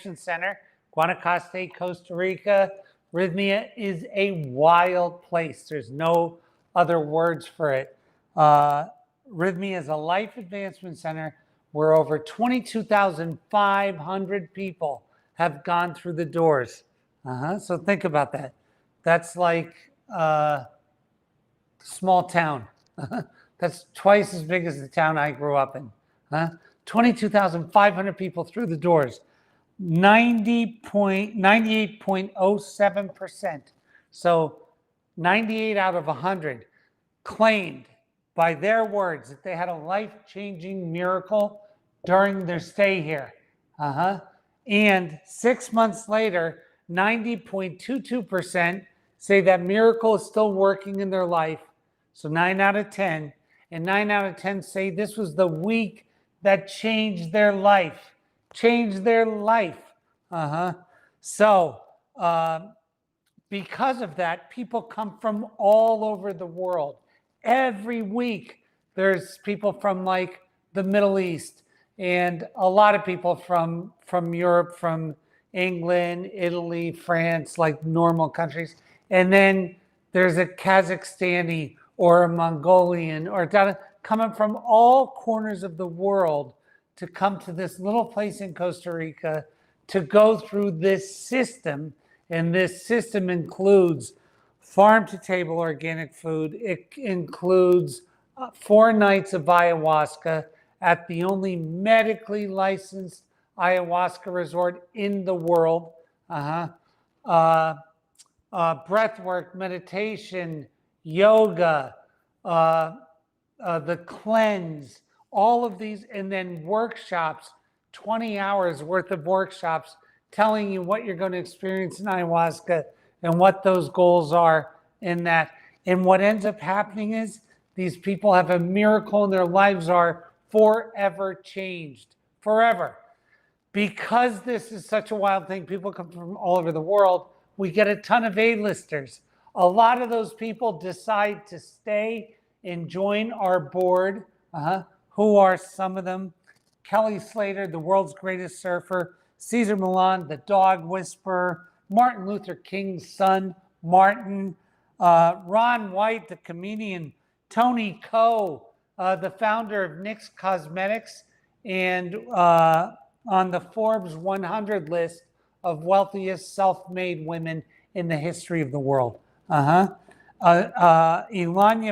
Convention Center, Guanacaste, Costa Rica. Rythmia is a wild place. There's no other words for it. Rythmia is a life advancement center where over 22,500 people have gone through the doors. So think about that. That's like a small town. That's twice as big as the town I grew up in. 22,500 people through the doors. 98.07%. So 98 out of 100 claimed by their words that they had a life-changing miracle during their stay here. And 6 months later, 90.22% say that miracle is still working in their life. So 9 out of 10. And 9 out of 10 say this was the week that changed their life. Changed their life. So because of that, people come from all over the world. Every week, there's people from like the Middle East and a lot of people from Europe, from England, Italy, France, like normal countries. And then there's a Kazakhstani or a Mongolian or coming from all corners of the world to come to this little place in Costa Rica to go through this system. And this system includes farm-to-table organic food. It includes 4 nights of ayahuasca at the only medically licensed ayahuasca resort in the world. Breathwork, meditation, yoga, the cleanse, all of these, and then workshops, 20 hours worth of workshops telling you what you're going to experience in ayahuasca and what those goals are in that. And what ends up happening is these people have a miracle and their lives are forever changed, forever. Because this is such a wild thing, people come from all over the world, we get a ton of A-listers. A lot of those people decide to stay and join our board. Who are some of them? Kelly Slater, the world's greatest surfer. Cesar Millan, the dog whisperer. Martin Luther King's son, Martin. Ron White, the comedian. Tony Coe, the founder of NYX Cosmetics. And on the Forbes 100 list of wealthiest self-made women in the history of the world. Elanya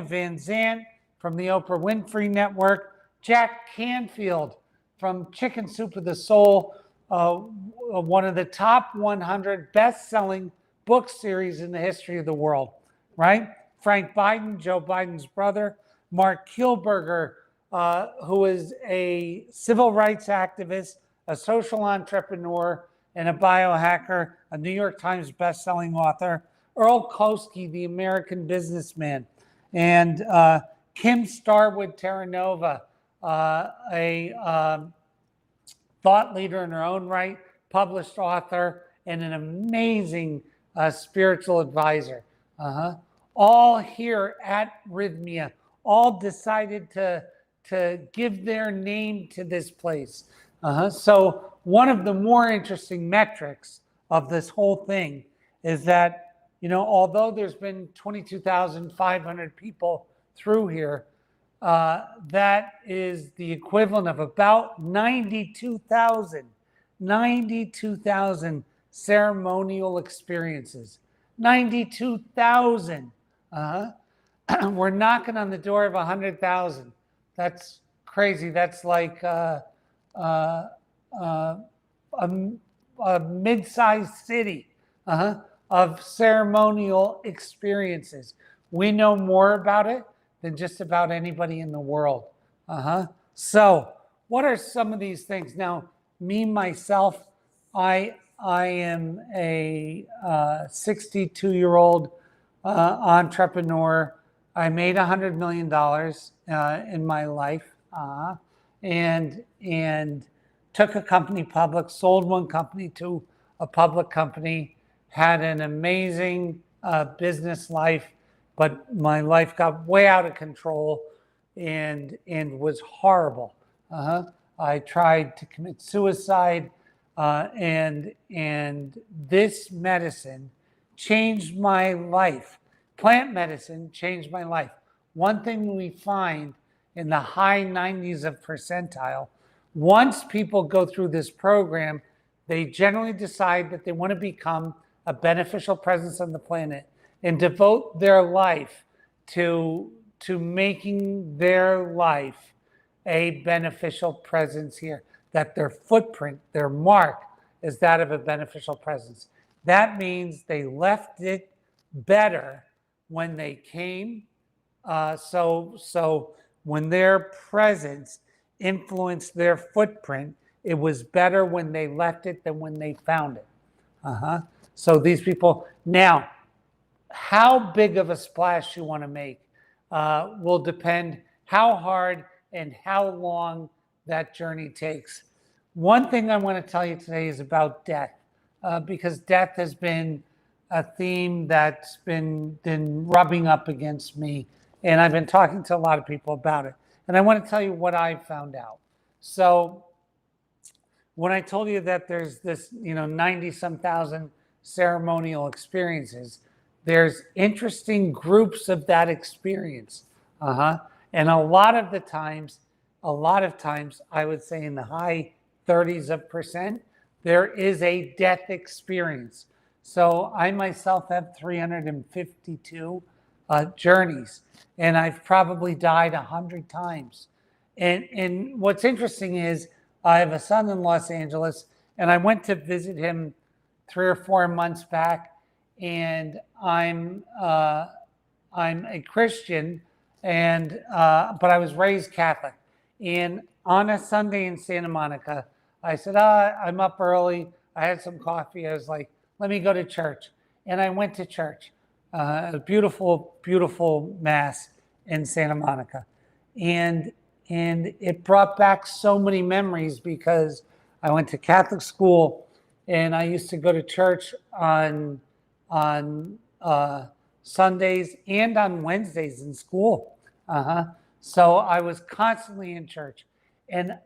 Van Zandt from the Oprah Winfrey Network. Jack Canfield from Chicken Soup of the Soul, one of the top 100 best-selling book series in the history of the world, right? Frank Biden, Joe Biden's brother. Mark Kielberger, who is a civil rights activist, a social entrepreneur, and a biohacker, a New York Times best-selling author. Earl Koski, the American businessman. And Kim Starwood Terranova, a thought leader in her own right, published author, and an amazing spiritual advisor. All here at Rythmia, all decided to give their name to this place. So one of the more interesting metrics of this whole thing is that, although there's been 22,500 people through here, that is the equivalent of about 92,000 ceremonial experiences. 92,000. We're knocking on the door of 100,000. That's crazy. That's like a mid-sized city of ceremonial experiences. We know more about it than just about anybody in the world. So what are some of these things? Now, me, myself, I am a 62-year-old entrepreneur. I made $100 million in my life and took a company public, sold one company to a public company, had an amazing business life, but my life got way out of control and was horrible. I tried to commit suicide. And this medicine changed my life. Plant medicine changed my life. One thing we find in the high 90s of percentile, once people go through this program, they generally decide that they want to become a beneficial presence on the planet and devote their life to making their life a beneficial presence here, that their footprint, their mark, is that of a beneficial presence. That means they left it better when they came. So when their presence influenced their footprint, it was better when they left it than when they found it. So these people, now, how big of a splash you want to make will depend how hard and how long that journey takes. One thing I want to tell you today is about death, because death has been a theme that's been rubbing up against me, and I've been talking to a lot of people about it. And I want to tell you what I found out. So when I told you that there's this, 90-some thousand ceremonial experiences, there's interesting groups of that experience. And a lot of times, I would say in the high 30s of percent, there is a death experience. So I myself have 352 journeys, and I've probably died 100 times. And what's interesting is I have a son in Los Angeles, and I went to visit him 3 or 4 months back, and I'm a Christian, and but I was raised Catholic. And on a Sunday in Santa Monica, I said, I'm up early. I had some coffee. I was like, let me go to church. And I went to church, a beautiful, beautiful mass in Santa Monica. And it brought back so many memories, because I went to Catholic school, and I used to go to church on Sundays and on Wednesdays in school. So I was constantly in church. And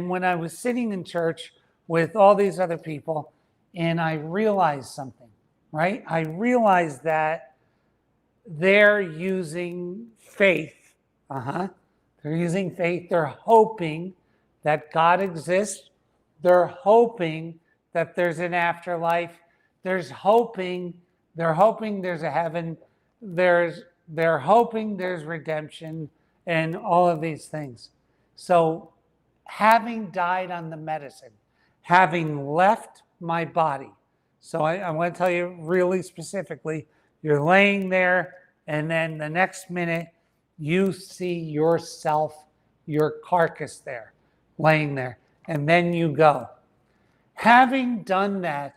when I was sitting in church with all these other people, and I realized something, right? I realized that they're using faith. They're using faith. They're hoping that God exists. They're hoping that there's an afterlife. They're hoping there's a heaven. They're hoping there's redemption and all of these things. So having died on the medicine, having left my body. So I want to tell you really specifically, you're laying there, and then the next minute you see yourself, your carcass there, laying there, and then you go. Having done that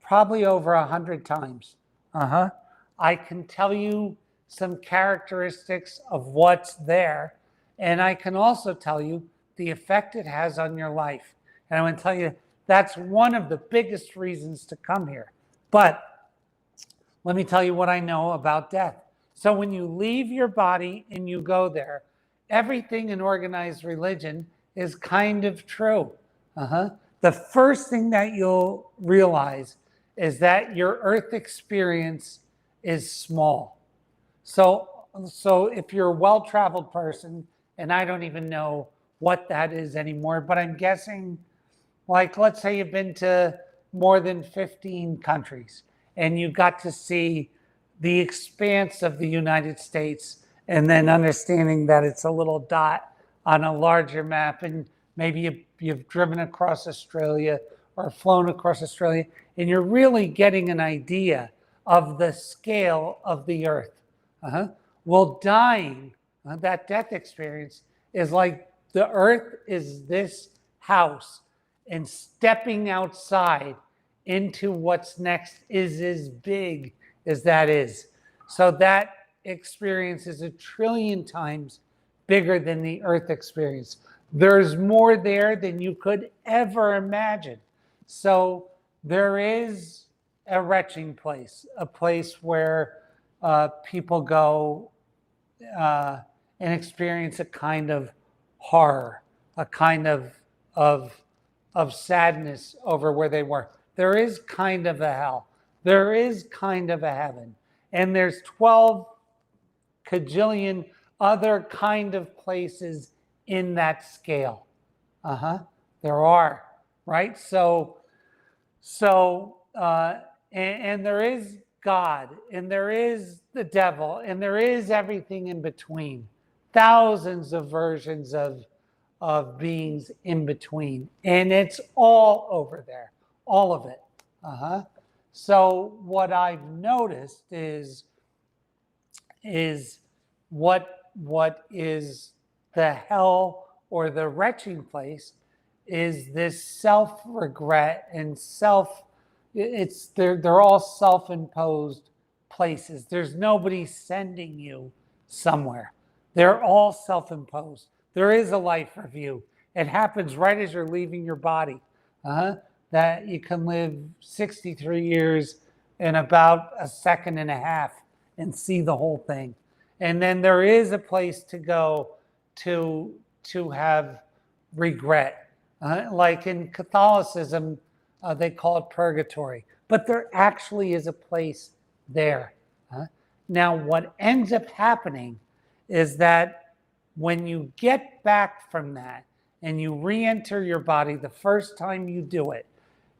probably over 100 times, I can tell you some characteristics of what's there, and I can also tell you the effect it has on your life. And I want to tell you that's one of the biggest reasons to come here. But let me tell you what I know about death. So when you leave your body and you go there, everything in organized religion is kind of true. The first thing that you'll realize is that your earth experience is small. So if you're a well-traveled person, and I don't even know what that is anymore, but I'm guessing, like, let's say you've been to more than 15 countries, and you got to see the expanse of the United States, and then understanding that it's a little dot on a larger map, and maybe you've driven across Australia or flown across Australia, and you're really getting an idea of the scale of the earth. Well, dying, that death experience, is like the earth is this house, and stepping outside into what's next is as big as that is. So that experience is 1 trillion times bigger than the earth experience. There's more there than you could ever imagine. So there is a retching place, a place where people go and experience a kind of horror, a kind of of sadness over where they were. There is kind of a hell. There is kind of a heaven. And there's 12 cajillion other kind of places in that scale. There are, right? And there is God, and there is the devil, and there is everything in between. Thousands of versions of beings in between. And it's all over there, all of it. So what I've noticed is what is the hell or the retching place is this self-regret and they're all self-imposed places. There's nobody sending you somewhere. They're all self-imposed. There is a life review. It happens right as you're leaving your body. That you can live 63 years in about a second and a half and see the whole thing. And then there is a place to go to have regret. Like in Catholicism, they call it purgatory. But there actually is a place there. Now, what ends up happening is that when you get back from that and you re-enter your body the first time you do it,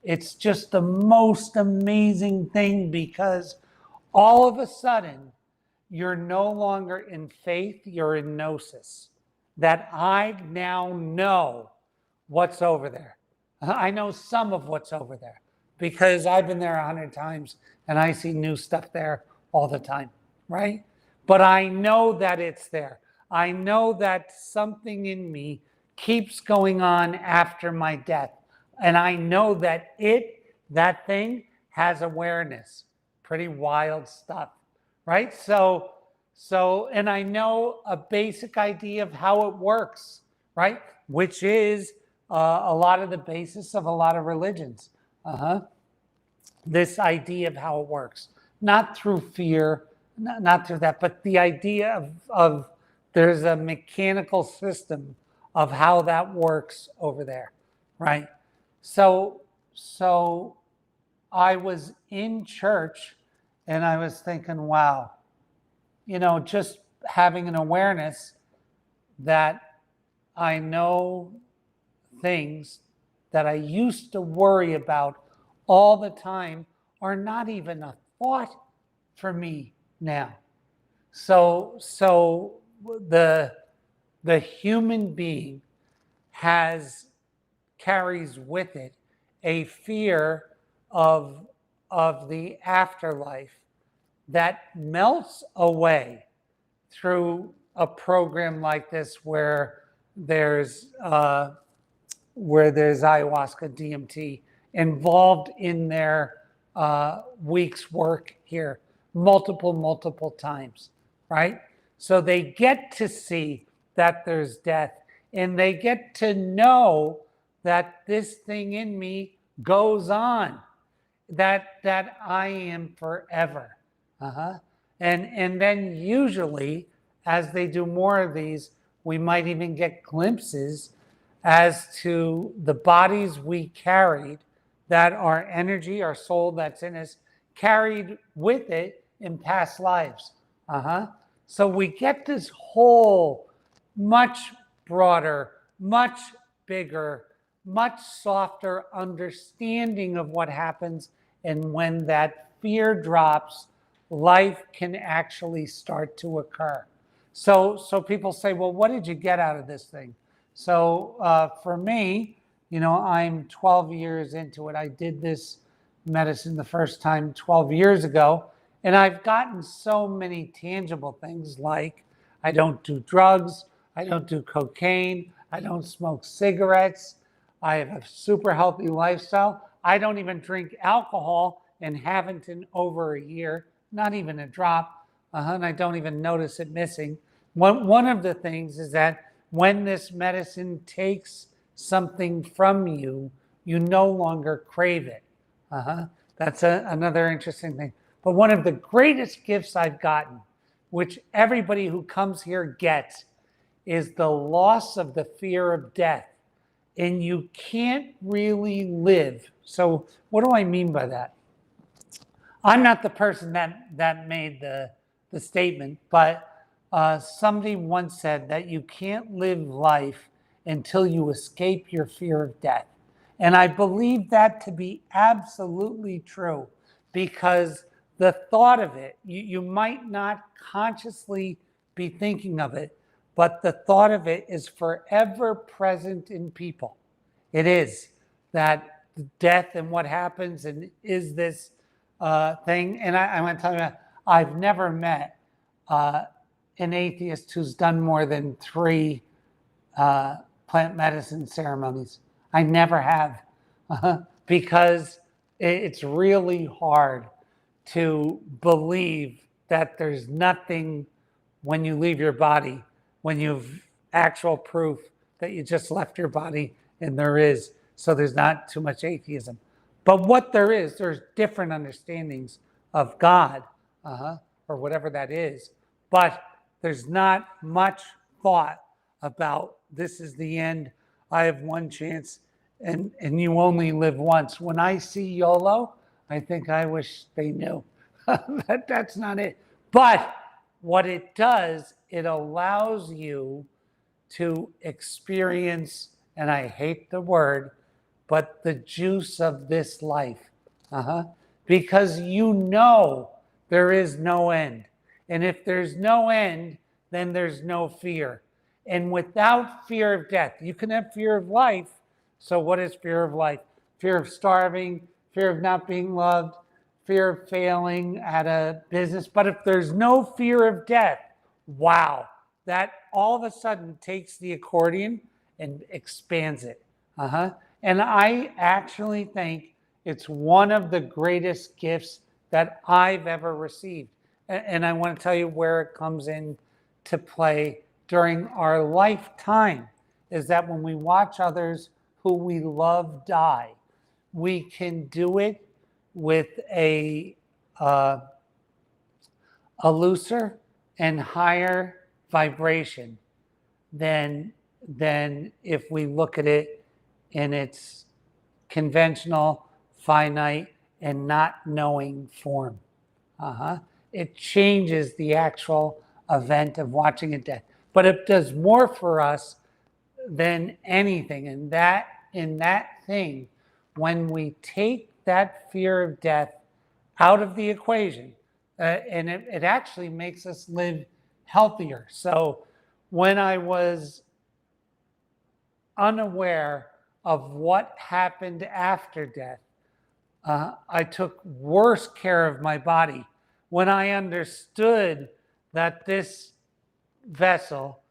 it's just the most amazing thing, because all of a sudden, you're no longer in faith, you're in gnosis. That I now know what's over there. I know some of what's over there because I've been there 100 times and I see new stuff there all the time, right? But I know that it's there. I know that something in me keeps going on after my death. And I know that that thing has awareness. Pretty wild stuff, right? So, and I know a basic idea of how it works, right? Which is a lot of the basis of a lot of religions. This idea of how it works, not through fear, not through that, but the idea of there's a mechanical system of how that works over there, right? So I was in church and I was thinking, wow, just having an awareness that I know things that I used to worry about all the time are not even a thought for me now. So the human being carries with it a fear of the afterlife that melts away through a program like this where there's ayahuasca, DMT involved in their week's work here multiple times, right? So they get to see that there's death, and they get to know that this thing in me goes on, that I am forever. And then usually, as they do more of these, we might even get glimpses as to the bodies we carried, that our energy, our soul that's in us, carried with it in past lives. So we get this whole much broader, much bigger, much softer understanding of what happens. And when that fear drops, life can actually start to occur. So people say, well, what did you get out of this thing? So for me, I'm 12 years into it. I did this medicine the first time 12 years ago, and I've gotten so many tangible things, like I don't do drugs, I don't do cocaine, I don't smoke cigarettes, I have a super healthy lifestyle. I don't even drink alcohol and haven't in over a year, not even a drop, and I don't even notice it missing. One of the things is that when this medicine takes something from you, you no longer crave it. That's another interesting thing. But one of the greatest gifts I've gotten, which everybody who comes here gets, is the loss of the fear of death. and you can't really live. So what do I mean by that? I'm not the person that made the statement, but somebody once said that you can't live life until you escape your fear of death. And I believe that to be absolutely true, because the thought of it, you might not consciously be thinking of it, but the thought of it is forever present in people. It is that death and what happens and is this thing. And I want to tell you, I've never met an atheist who's done more than 3 plant medicine ceremonies. I never have, because it's really hard to believe that there's nothing when you leave your body, when you've actual proof that you just left your body, and there is. So there's not too much atheism. But what there is, there's different understandings of God, or whatever that is. But there's not much thought about this is the end. I have one chance, and you only live once. When I see YOLO, I think I wish they knew. That's not it. But what it does, it allows you to experience, and I hate the word, but the juice of this life. Because you know there is no end. And if there's no end, then there's no fear. And without fear of death, you can have fear of life. So what is fear of life? Fear of starving, fear of not being loved, fear of failing at a business. But if there's no fear of death, wow, that all of a sudden takes the accordion and expands it. And I actually think it's one of the greatest gifts that I've ever received. And I want to tell you where it comes in to play during our lifetime, is that when we watch others who we love die, we can do it with a looser and higher vibration than if we look at it in its conventional, finite, and not knowing form. It changes the actual event of watching a death. But it does more for us than anything. And in that thing, when we take that fear of death out of the equation, and it actually makes us live healthier. So when I was unaware of what happened after death, I took worse care of my body. When I understood that this vessel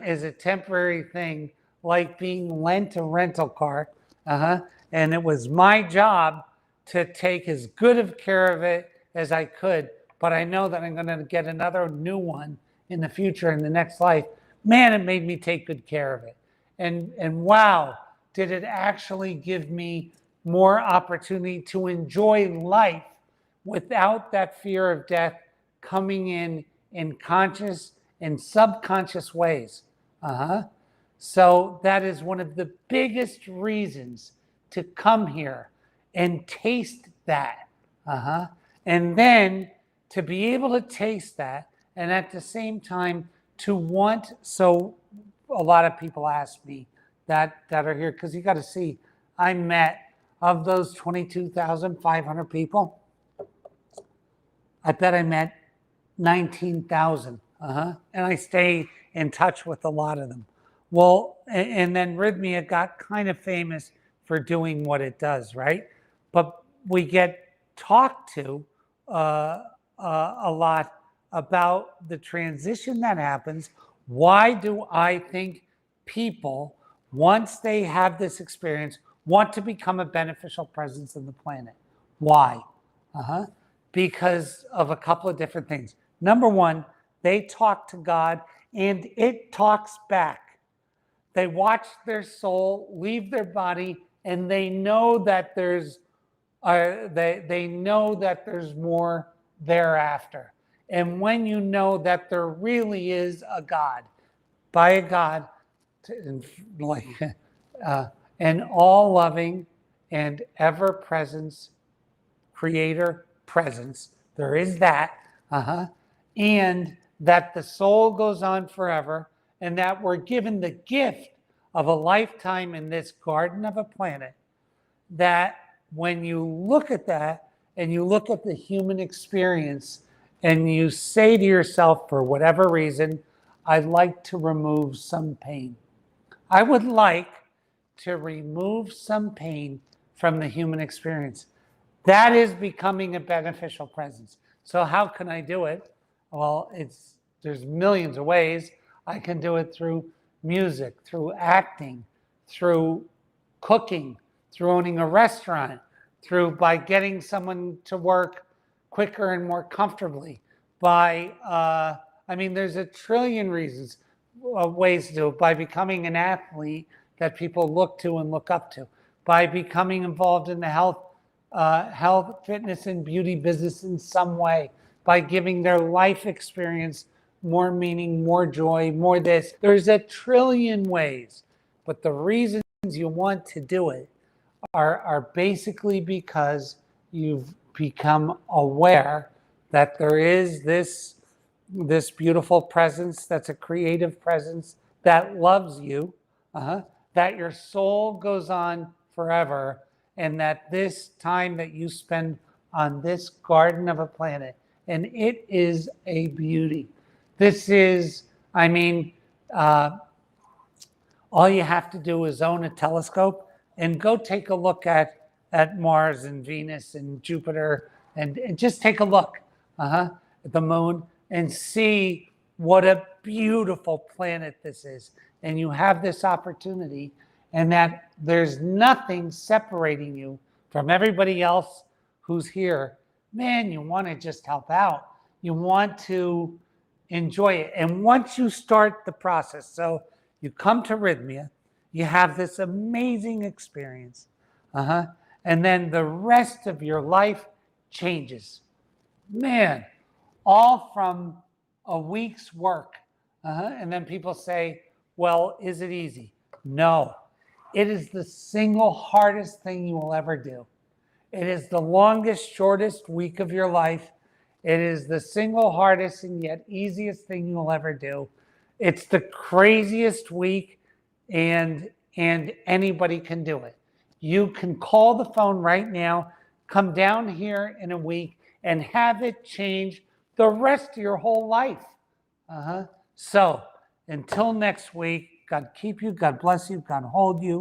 is a temporary thing, like being lent a rental car, and it was my job to take as good of care of it as I could, but I know that I'm going to get another new one in the future, in the next life. Man, it made me take good care of it. And wow, did it actually give me more opportunity to enjoy life without that fear of death coming in conscious and subconscious ways. So that is one of the biggest reasons to come here and taste that. And then to be able to taste that, and at the same time to want, so a lot of people ask me that are here, because you got to see, I met, of those 22,500 people, I bet I met 19,000. And I stay in touch with a lot of them. Well, and then Rythmia got kind of famous for doing what it does, right? But we get talked to a lot about the transition that happens. Why do I think people, once they have this experience, want to become a beneficial presence in the planet? Why? Because of a couple of different things. Number one, they talk to God and it talks back. They watch their soul leave their body, and they know that there's they know that there's more thereafter. And when you know that there really is a God, by a God, like and all loving and ever presence, creator presence. There is that. And that the soul goes on forever, and that we're given the gift of a lifetime in this garden of a planet. That when you look at that and you look at the human experience and you say to yourself, for whatever reason, I'd like to remove some pain. I would like to remove some pain from the human experience. That is becoming a beneficial presence. So how can I do it? Well, there's millions of ways. I can do it through music, through acting, through cooking, through owning a restaurant, by getting someone to work quicker and more comfortably, there's a trillion reasons, ways to do it, by becoming an athlete that people look to and look up to, by becoming involved in the health, fitness, and beauty business in some way, by giving their life experience more meaning, more joy, more this. There's a trillion ways, but the reasons you want to do it are basically because you've become aware that there is this beautiful presence that's a creative presence that loves you, that your soul goes on forever, and that this time that you spend on this garden of a planet, and it is a beauty. This is, all you have to do is own a telescope and go take a look at Mars and Venus and Jupiter, and just take a look at the moon and see what a beautiful planet this is. And you have this opportunity, and that there's nothing separating you from everybody else who's here. Man, you want to just help out. You want to enjoy it. And once you start the process, so you come to Rythmia, you have this amazing experience, and then the rest of your life changes. Man, all from a week's work. And then people say, well, is it easy? No, it is the single hardest thing you will ever do. It is the longest, shortest week of your life. It is the single hardest and yet easiest thing you'll ever do. It's the craziest week, and anybody can do it. You can call the phone right now, come down here in a week, and have it change the rest of your whole life. So until next week, God keep you, God bless you, God hold you.